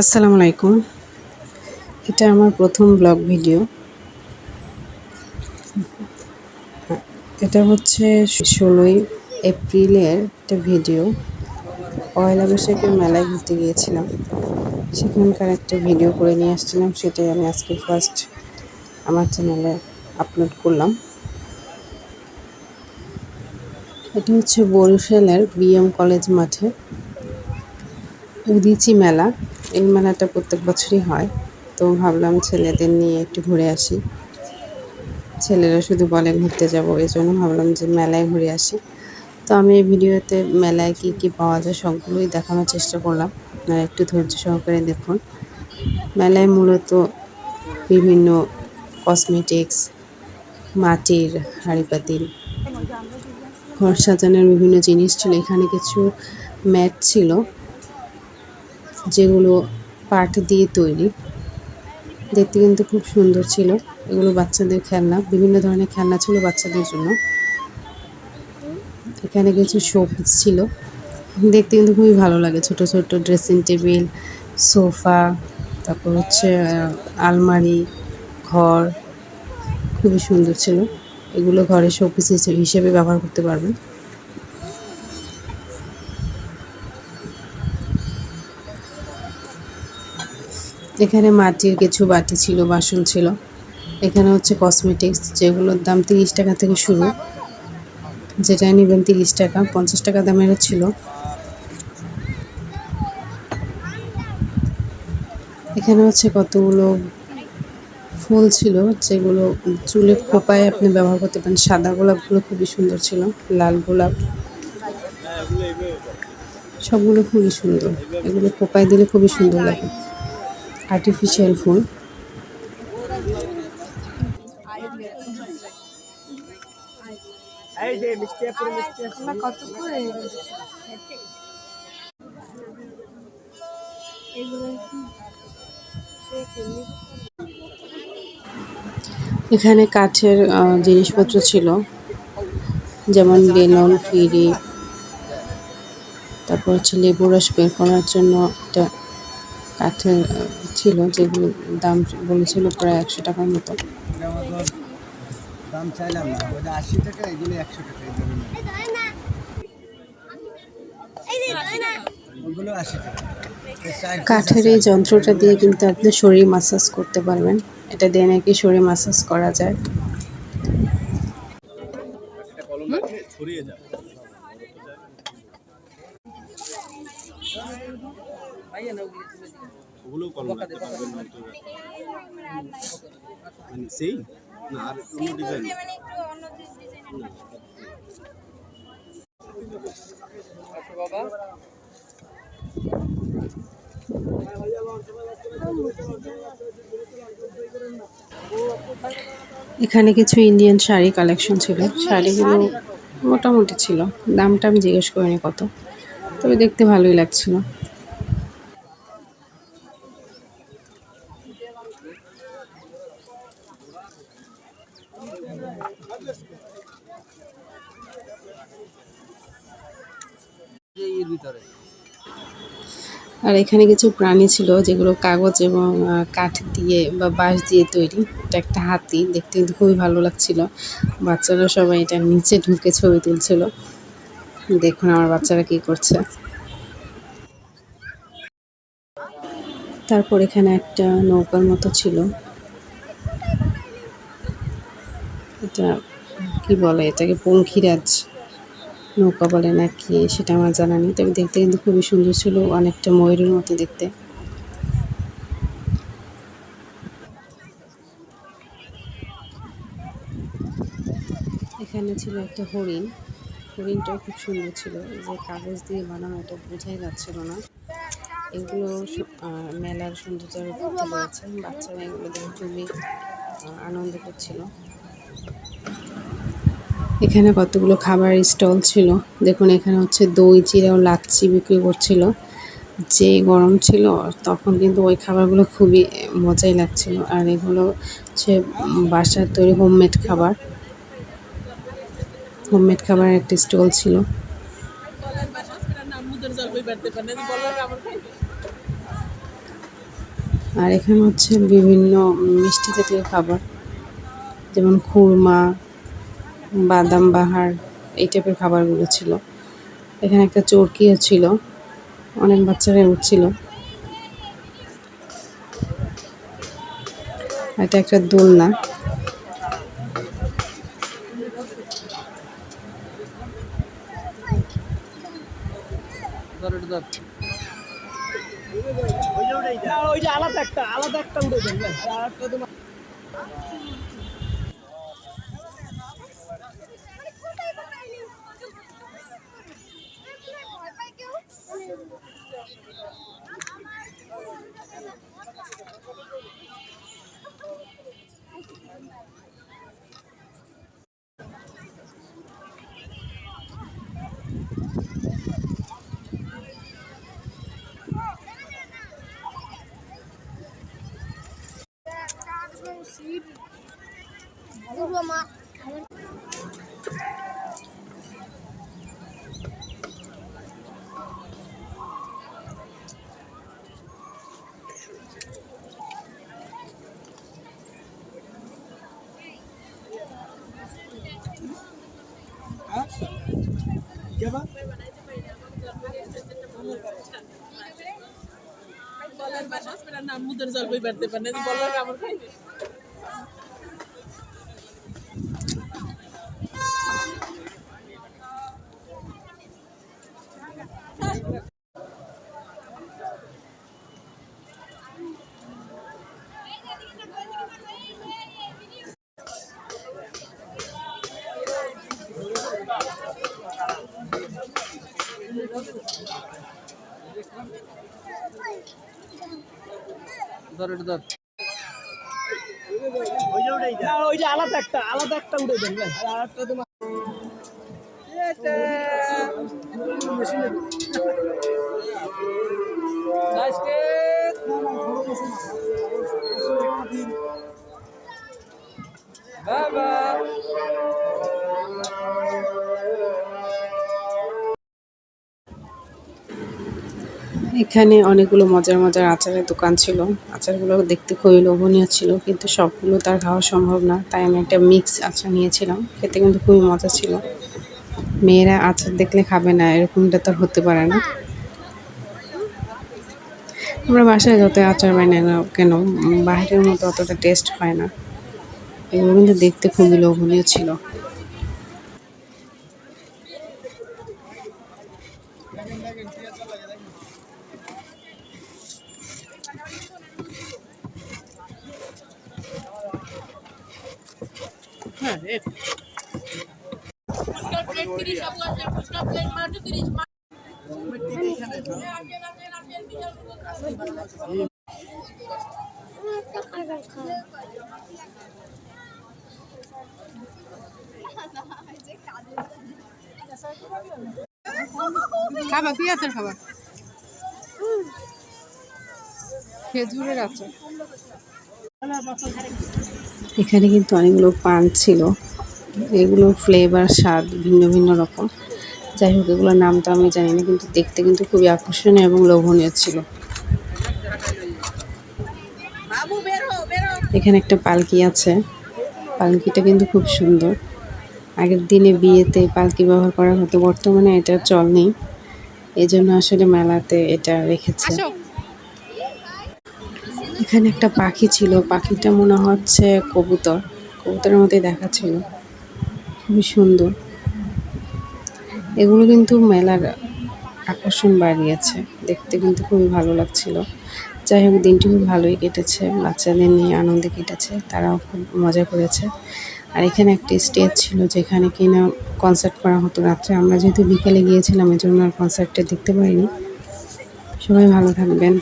আসসালামু আলাইকুম। এটা আমার প্রথম ব্লগ ভিডিও। এটা হচ্ছে 16ই এপ্রিলের একটা ভিডিও। পয়লা বৈশাখের মেলায় ঘুরতে গিয়েছিলাম। সেখানকার একটা ভিডিও করে নিয়ে আসছিলাম, সেটাই আমি আজকে ফার্স্ট আমার চ্যানেলে আপলোড করলাম। এটা হচ্ছে বরিশালের বিএম কলেজ মাঠে উদীচী মেলা। এই মেলাটা প্রত্যেক বছরই হয়, তো ভাবলাম ছেলেদের নিয়ে একটু ঘুরে আসি। ছেলেরা শুধু বলে ঘুরতে যাব, এই জন্য ভাবলাম যে মেলায় ঘুরে আসি। তো আমি এই ভিডিওতে মেলায় কী কী পাওয়া যায় সবগুলোই দেখানোর চেষ্টা করলাম। আপনারা একটু ধৈর্য সহকারে দেখুন। মেলায় মূলত বিভিন্ন কসমেটিক্স, মাটির হাঁড়ি-পাতিল, ঘর সাজানোর বিভিন্ন জিনিস ছিল। এখানে কিছু ম্যাট ছিল যেগুলো পাট দিয়ে তৈরি, দেখতে কিন্তু খুব সুন্দর ছিল। এগুলো বাচ্চাদের খেলনা, বিভিন্ন ধরনের খেলনা ছিল বাচ্চাদের জন্য। এখানে কিছু শোপিস ছিল, দেখতে কিন্তু খুবই ভালো লাগে। ছোট ছোট ড্রেসিং টেবিল, সোফা, তারপর হচ্ছে আলমারি, ঘর খুবই সুন্দর ছিল। এগুলো ঘরে শোপিস হিসেবে ব্যবহার করতে পারবেন। এখানে মাটির কিছু বাটি ছিল, বাসন ছিল। এখানে হচ্ছে কসমেটিক্স, যেগুলোর দাম 30 টাকা থেকে শুরু। যেটা নেবেন 30 টাকা, 50 টাকা দামেরও ছিল। এখানে হচ্ছে কতগুলো ফুল ছিল, যেগুলো চুলে খোঁপায় আপনি ব্যবহার করতে পারেন। সাদা গোলাপগুলো খুবই সুন্দর ছিল, লাল গোলাপ সবগুলো খুবই সুন্দর। এগুলো খোঁপায় দিলে খুবই সুন্দর লাগে। আর্টিফিশিয়াল ফুল। এখানে কাঠের জিনিসপত্র ছিল, যেমন বেলুন, ফিরি, তারপর হচ্ছে লেবু রস বের করার জন্য একটা কাঠের ছিল, যেগুলো দাম বলেছিল প্রায় 100 টাকার মতো। দাম চাইলাম না, ওটা 80 টাকা, এগুলো 100 টাকা। ওগুলো 80 টাকা। কাঠের এই যন্ত্রটা দিয়ে কিন্তু আপনি শরীর মাসাজ করতে পারবেন। এটা দিয়ে নাকি শরীর মাসাজ করা যায়। ওগুলো কলম রাখতে পারবেন না তো, মানে সেই না আর অন্য ডিজাইন। এখানে কিছু ইন্ডিয়ান শাড়ি কালেকশন ছিল। শাড়িগুলো মোটামুটি ছিল, দামটা আমি জিজ্ঞেস করিনি কত, তবে দেখতে ভালোই লাগছিল। এর ভিতরে আর এখানে কিছু প্রাণী ছিল, যেগুলো কাগজ এবং কাঠ দিয়ে বা বাঁশ দিয়ে তৈরি। এটা একটা হাতি, দেখতে কিন্তু খুবই ভালো লাগছিল। বাচ্চারা সবাই এটা নিচে ঢুকে ছবি তুলছিল। দেখুন আমার বাচ্চারা কি করছে। তারপর এখানে একটা নৌকার মতো ছিল, এটা কি বলে, এটাকে পঙ্খিরাজ নৌকা বলে নাকি সেটা আমার জানা নেই, তবে দেখতে কিন্তু খুবই সুন্দর ছিল, অনেকটা ময়ূরের মতো দেখতে। এখানে ছিল একটা হরিণ, হরিণটাও খুব সুন্দর ছিল। এই যে কাগজ দিয়ে বানানো, এটা বোঝাই যাচ্ছিল না। এগুলো মেলার সৌন্দর্যের করতে পেরেছে। বাচ্চারা এগুলো দেখে খুবই আনন্দ করছিল। এখানে কতগুলো খাবার স্টল ছিল। দেখুন এখানে হচ্ছে দই, চিড়া ও লাচ্ছি বিক্রি করছিল। যে গরম ছিল তখন কিন্তু ওই খাবারগুলো খুবই মজাই লাগছিল। আর এগুলো হচ্ছে বাসার তৈরি হোমমেড খাবার। হোমমেড খাবারের একটা স্টল ছিল। আর এখানে হচ্ছে বিভিন্ন মিষ্টি জাতীয় খাবার, যেমন খুরমা, বাদাম বাহার, এই টাইপের খাবারগুলো ছিল। এখানে একটা চরকিও ছিল, অনেক বাচ্চারা উঠছিল। এটা একটা দোলনা। ওইটা আলাদা একটা উঠে দেন ভাই, আর একটা তোমার ওইটা আলাদা একটা উঠে দেন ভাই, আর একটা তোমার এখানে অনেকগুলো মজার মজার আচারের দোকান ছিল। আচারগুলো দেখতে খুবই লোভনীয় ছিল, কিন্তু সবগুলো তার খাওয়া সম্ভব না, তাই আমি একটা মিক্স আচার নিয়েছিলাম। খেতে কিন্তু খুবই মজা ছিল। মেয়েরা আচার দেখলে খাবে না, এরকমটা তো হতে পারে না। আমরা বাসায় যত আচার বানাই না কেন, বাইরের মতো অতটা টেস্ট হয় না। এগুলো কিন্তু দেখতে খুবই লোভনীয় ছিল। খাবার কি আচার খাবার? খেজুরের আচার। এখানে কিন্তু অনেকগুলো পান ছিল, এগুলো ফ্লেভার স্বাদ ভিন্ন ভিন্ন রকম। যাই হোক, এগুলোর নাম তো আমি জানি না, কিন্তু দেখতে কিন্তু খুবই আকর্ষণীয় এবং লোভনীয় ছিল। এখানে একটা পালকি আছে, পালকিটা কিন্তু খুব সুন্দর। আগের দিনে বিয়েতে পালকি ব্যবহার করা হতো, বর্তমানে এটা চল নেই, এই জন্য আসলে মেলাতে এটা রেখেছে। এখানে একটা পাখি ছিল, পাখিটা মনে হচ্ছে কবুতর, কবুতরের মতোই দেখাচ্ছিল, খুবই সুন্দর। এগুলো কিন্তু মেলার আকর্ষণ বাড়িয়েছে, দেখতে কিন্তু খুবই ভালো লাগছিল। যাই হোক, দিনটি খুব ভালোই কেটেছে, বাচ্চাদের নিয়ে আনন্দে কেটেছে, তারাও খুব মজা করেছে। আর এখানে একটি স্টেজ ছিল যেখানে কিনা কনসার্ট করা হতো রাত্রে। আমরা যেহেতু বিকেলে গিয়েছিলাম, এজন্য আর কনসার্টটা দেখতে পারিনি। সবাই ভালো থাকবেন।